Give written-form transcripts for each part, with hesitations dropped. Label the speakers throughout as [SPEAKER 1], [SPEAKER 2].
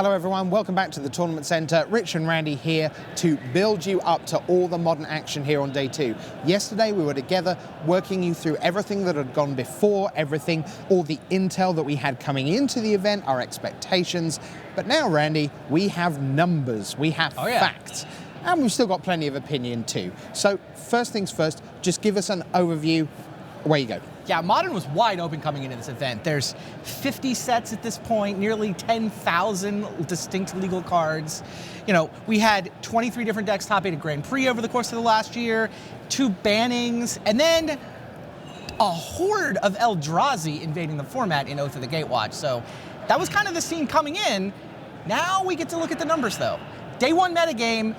[SPEAKER 1] Hello everyone, welcome back to the Tournament Centre. Rich and Randy here to build you up to all the modern action here on day 2. Yesterday we were together working you through everything that had gone before, all the intel that we had coming into the event, our expectations. But now, Randy, we have numbers, we have facts, and we've still got plenty of opinion too. So first things first, just give us an overview. Away you go.
[SPEAKER 2] Yeah, Modern was wide open coming into this event. There's 50 sets at this point, nearly 10,000 distinct legal cards. You know, we had 23 different decks top 8 at Grand Prix over the course of the last year, 2 bannings, and then a horde of Eldrazi invading the format in Oath of the Gatewatch. So that was kind of the scene coming in. Now we get to look at the numbers though. Day 1 metagame,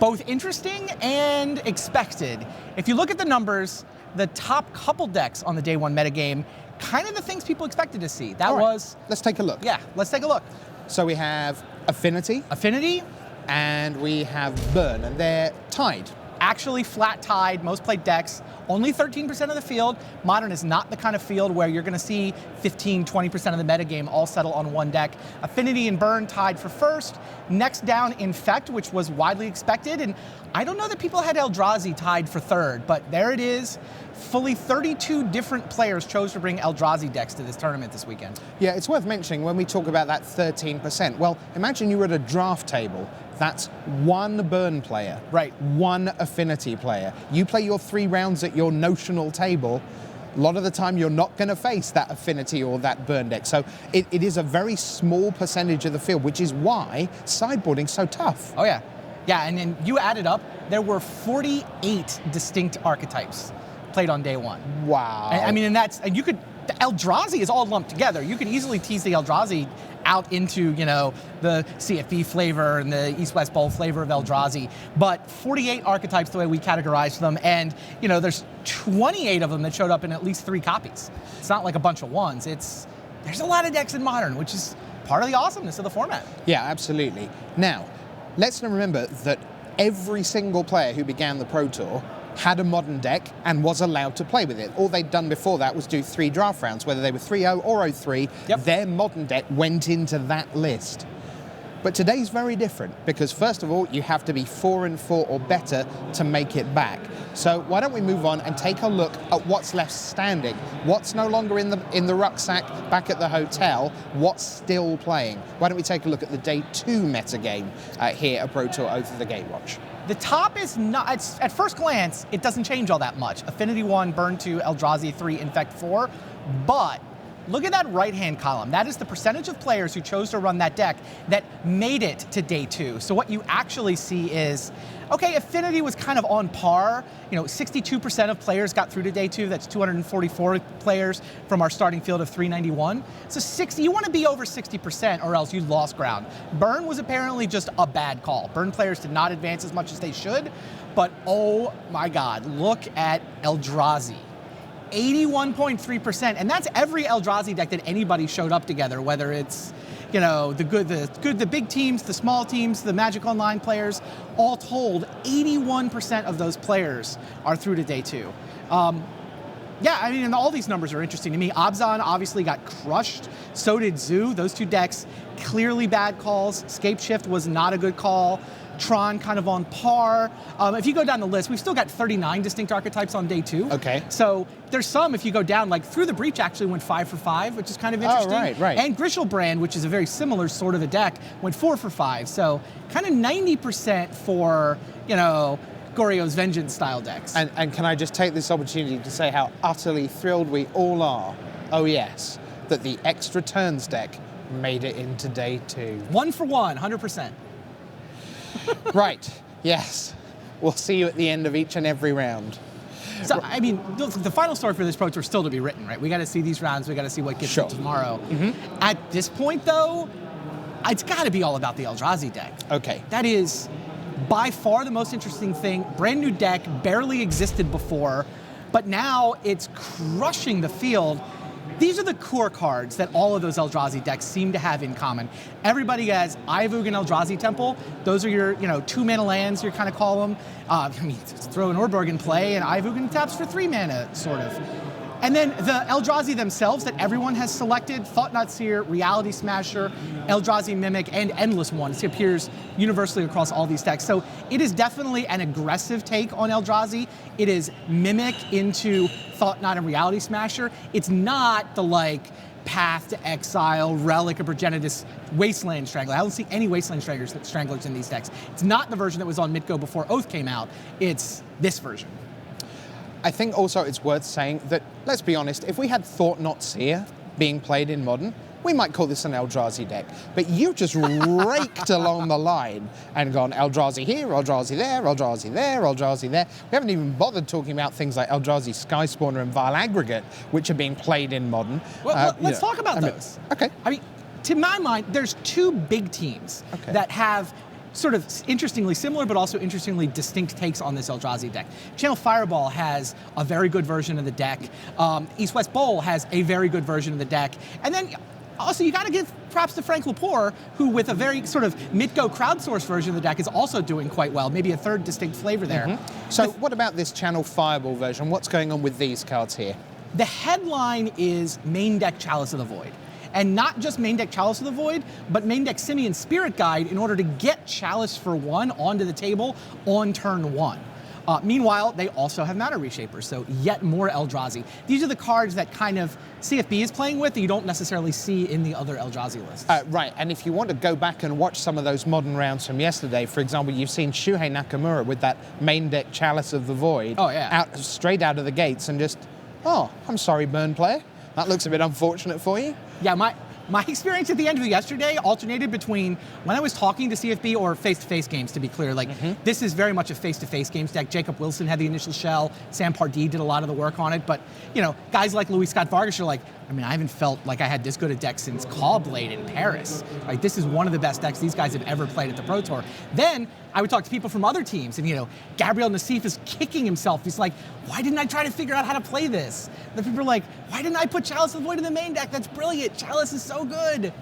[SPEAKER 2] both interesting and expected. If you look at the numbers, the top couple decks on the day 1 metagame, kind of the things people expected to see. That was...
[SPEAKER 1] Let's take a look.
[SPEAKER 2] Yeah, let's take a look.
[SPEAKER 1] So we have Affinity.
[SPEAKER 2] Affinity.
[SPEAKER 1] And we have Burn, and they're tied.
[SPEAKER 2] Actually flat tied, most played decks. Only 13% of the field. Modern is not the kind of field where you're going to see 15, 20% of the metagame all settle on one deck. Affinity and Burn tied for first. Next down, Infect, which was widely expected. And I don't know that people had Eldrazi tied for third, but there it is. Fully 32 different players chose to bring Eldrazi decks to this tournament this weekend.
[SPEAKER 1] Yeah, it's worth mentioning when we talk about that 13%. Well, imagine you were at a draft table. That's one Burn player,
[SPEAKER 2] right?
[SPEAKER 1] One Affinity player. You play your 3 rounds at your notional table. A lot of the time you're not going to face that Affinity or that Burn deck. So it is a very small percentage of the field, which is why sideboarding's so tough.
[SPEAKER 2] Oh yeah. Yeah, and then you added up, there were 48 distinct archetypes played on day 1.
[SPEAKER 1] Wow.
[SPEAKER 2] I mean, and you could, the Eldrazi is all lumped together. You could easily tease the Eldrazi out into, you know, the CFB flavor and the East-West Bowl flavor of Eldrazi. But 48 archetypes the way we categorized them, and, you know, there's 28 of them that showed up in at least 3 copies. It's not like a bunch of ones. There's a lot of decks in Modern, which is part of the awesomeness of the format.
[SPEAKER 1] Yeah, absolutely. Now, let's remember that every single player who began the Pro Tour had a Modern deck and was allowed to play with it. All they'd done before that was do 3 draft rounds, whether they were 3-0 or 0-3, their Modern deck went into that list. But today's very different because first of all, you have to be 4-4 or better to make it back. So why don't we move on and take a look at what's left standing, what's no longer in the rucksack back at the hotel, what's still playing. Why don't we take a look at the day 2 metagame here at Pro Tour Oath of the Gatewatch.
[SPEAKER 2] The top is not, at first glance, it doesn't change all that much. Affinity 1, Burn 2, Eldrazi 3, Infect 4, but look at that right-hand column. That is the percentage of players who chose to run that deck that made it to day 2. So what you actually see is, okay, Affinity was kind of on par. You know, 62% of players got through to day 2. That's 244 players from our starting field of 391. So you want to be over 60% or else you lost ground. Burn was apparently just a bad call. Burn players did not advance as much as they should, but oh my God, look at Eldrazi. 81.3%, and that's every Eldrazi deck that anybody showed up together, whether it's, you know, the big teams, the small teams, the Magic Online players, all told, 81% of those players are through to day 2. Yeah, I mean, and all these numbers are interesting to me. Abzan obviously got crushed, so did Zoo. Those 2 decks, clearly bad calls. Scapeshift was not a good call. Tron kind of on par. If you go down the list, we've still got 39 distinct archetypes on day 2.
[SPEAKER 1] Okay.
[SPEAKER 2] So there's some, if you go down, like Through the Breach actually went 5 for 5, which is kind of interesting.
[SPEAKER 1] Oh, right.
[SPEAKER 2] And Grishelbrand, which is a very similar sort of a deck, went 4 for 5. So kind of 90% for, you know, Goryo's Vengeance style decks.
[SPEAKER 1] And can I just take this opportunity to say how utterly thrilled we all are, oh yes, that the Extra Turns deck made it into day 2.
[SPEAKER 2] 1 for 1, 100%.
[SPEAKER 1] Right, yes. We'll see you at the end of each and every round.
[SPEAKER 2] So, I mean, the final story for this Pro Tour is still to be written, right? We got to see these rounds, we got to see what gets it tomorrow. At this point, though, it's got to be all about the Eldrazi deck.
[SPEAKER 1] Okay.
[SPEAKER 2] That is by far the most interesting thing. Brand new deck, barely existed before, but now it's crushing the field. These are the core cards that all of those Eldrazi decks seem to have in common. Everybody has Ivug and Eldrazi Temple. Those are your, 2-mana lands, you kind of call them. I mean, throw an Orborg in play, and Ivug taps for 3 mana, sort of. And then the Eldrazi themselves that everyone has selected, Thought-Knot Seer, Reality Smasher, Eldrazi Mimic, and Endless One. It appears universally across all these decks. So it is definitely an aggressive take on Eldrazi. It is Mimic into Thought-Knot and Reality Smasher. It's not the Path to Exile, Relic of Progenitus, Wasteland Strangler. I don't see any Wasteland Stranglers in these decks. It's not the version that was on Mitgo before Oath came out. It's this version.
[SPEAKER 1] I think also it's worth saying that, let's be honest, if we had Thought-Knot Seer being played in Modern, we might call this an Eldrazi deck. But you've just raked along the line and gone Eldrazi here, Eldrazi there, Eldrazi there, Eldrazi there. We haven't even bothered talking about things like Eldrazi Skyspawner and Vile Aggregate, which are being played in Modern.
[SPEAKER 2] Well, let's talk about those.
[SPEAKER 1] Okay.
[SPEAKER 2] I mean, to my mind, there's two big teams that have sort of interestingly similar, but also interestingly distinct takes on this Eldrazi deck. Channel Fireball has a very good version of the deck. East-West Bowl has a very good version of the deck. And then also, you got to give props to Frank Lepore, who with a very sort of Mitgo crowdsourced version of the deck is also doing quite well, maybe a third distinct flavor there.
[SPEAKER 1] So what about this Channel Fireball version? What's going on with these cards here?
[SPEAKER 2] The headline is main deck Chalice of the Void. And not just main deck Chalice of the Void, but main deck Simian Spirit Guide in order to get Chalice for 1 onto the table on turn 1. Meanwhile, they also have Matter Reshapers, so yet more Eldrazi. These are the cards that kind of CFB is playing with that you don't necessarily see in the other Eldrazi lists.
[SPEAKER 1] Right, and if you want to go back and watch some of those Modern rounds from yesterday, for example, you've seen Shuhei Nakamura with that main deck Chalice of the Void straight out of the gates and just, oh, I'm sorry, Burn player. That looks a bit unfortunate for you.
[SPEAKER 2] Yeah, my experience at the end of yesterday alternated between when I was talking to CFB or face-to-face games, to be clear. This is very much a face-to-face games deck. Jacob Wilson had the initial shell. Sam Pardee did a lot of the work on it. But, guys like Louis Scott Vargas are like, I haven't felt like I had this good a deck since Callblade in Paris. Right? This is one of the best decks these guys have ever played at the Pro Tour. Then I would talk to people from other teams, and Gabriel Nassif is kicking himself. He's like, why didn't I try to figure out how to play this? The people are like, why didn't I put Chalice of the Void in the main deck? That's brilliant. Chalice is so good.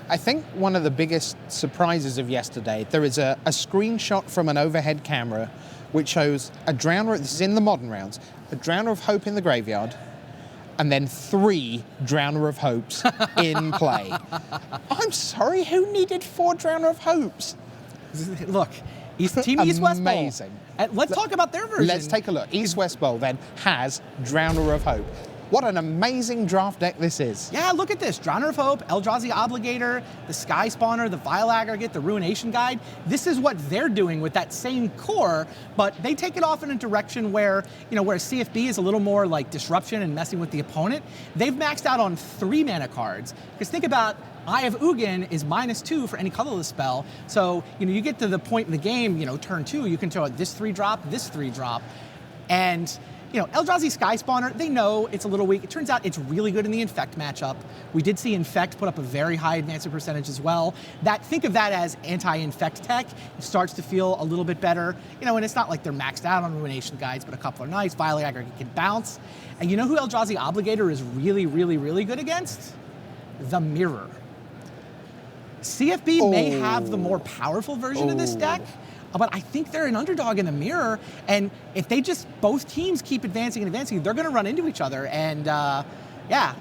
[SPEAKER 1] I think one of the biggest surprises of yesterday, there is a screenshot from an overhead camera which shows a Drowner, this is in the Modern rounds, a Drowner of Hope in the graveyard, and then 3 Drowner of Hopes in play. I'm sorry, who needed 4 Drowner of Hopes?
[SPEAKER 2] Look, Team East-West Bowl.
[SPEAKER 1] Amazing.
[SPEAKER 2] Let's talk about their version.
[SPEAKER 1] Let's take a look. East-West Bowl then has Drowner of Hope. What an amazing draft deck this is.
[SPEAKER 2] Yeah, look at this. Drowner of Hope, Eldrazi Obligator, the Sky Spawner, the Vile Aggregate, the Ruination Guide. This is what they're doing with that same core, but they take it off in a direction where, where CFB is a little more like disruption and messing with the opponent. They've maxed out on 3 mana cards. Because think about Eye of Ugin is -2 for any colorless spell. So, you get to the point in the game, turn 2, you can throw out this 3-drop, this 3-drop, and Eldrazi Sky Spawner, they know it's a little weak. It turns out it's really good in the Infect matchup. We did see Infect put up a very high advancement percentage as well. Think of that as anti-Infect tech. It starts to feel a little bit better. And it's not like they're maxed out on Ruination Guides, but a couple are nice. Vile Aggregate can bounce. And you know who Eldrazi Obligator is really, really, really good against? The Mirror. CFB may have the more powerful version of this deck, but I think they're an underdog in the Mirror, and if both teams keep advancing and advancing, they're going to run into each other, and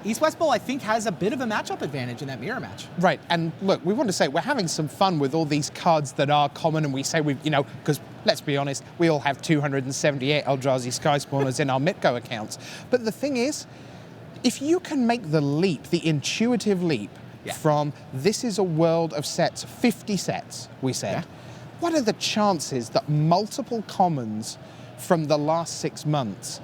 [SPEAKER 2] East-West Bowl, I think, has a bit of a matchup advantage in that Mirror match.
[SPEAKER 1] Right, and look, we want to say we're having some fun with all these cards that are common, and we say because let's be honest, we all have 278 Eldrazi Sky Spawners in our Mitgo accounts, but the thing is, if you can make the leap, the intuitive leap, from this is a world of sets, 50 sets, we said, what are the chances that multiple commons from the last 6 months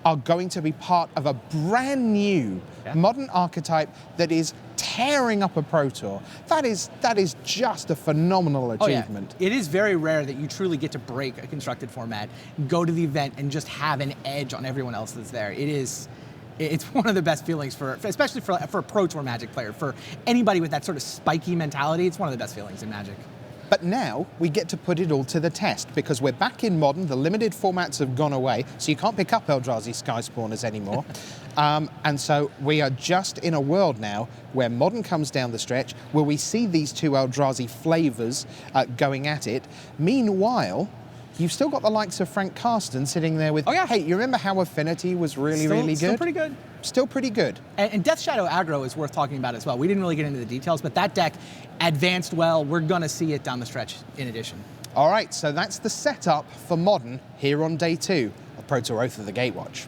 [SPEAKER 1] are going to be part of a brand new Modern archetype that is tearing up a Pro Tour? That is just a phenomenal achievement.
[SPEAKER 2] It is very rare that you truly get to break a constructed format, go to the event, and just have an edge on everyone else that's there. It's one of the best feelings especially for a Pro Tour Magic player. For anybody with that sort of spiky mentality, it's one of the best feelings in Magic.
[SPEAKER 1] But now we get to put it all to the test because we're back in Modern. The limited formats have gone away, so you can't pick up Eldrazi Sky Spawners anymore. And so we are just in a world now where Modern comes down the stretch, where we see these 2 Eldrazi flavors going at it. Meanwhile, you've still got the likes of Frank Karsten sitting there with,
[SPEAKER 2] Oh, yeah.
[SPEAKER 1] hey, you remember how Affinity was really good?
[SPEAKER 2] Still pretty good.
[SPEAKER 1] Still pretty good.
[SPEAKER 2] And Death Shadow aggro is worth talking about as well. We didn't really get into the details, but that deck advanced well. We're going to see it down the stretch in addition.
[SPEAKER 1] All right, so that's the setup for Modern here on day 2 of Pro Tour Oath of the Gatewatch.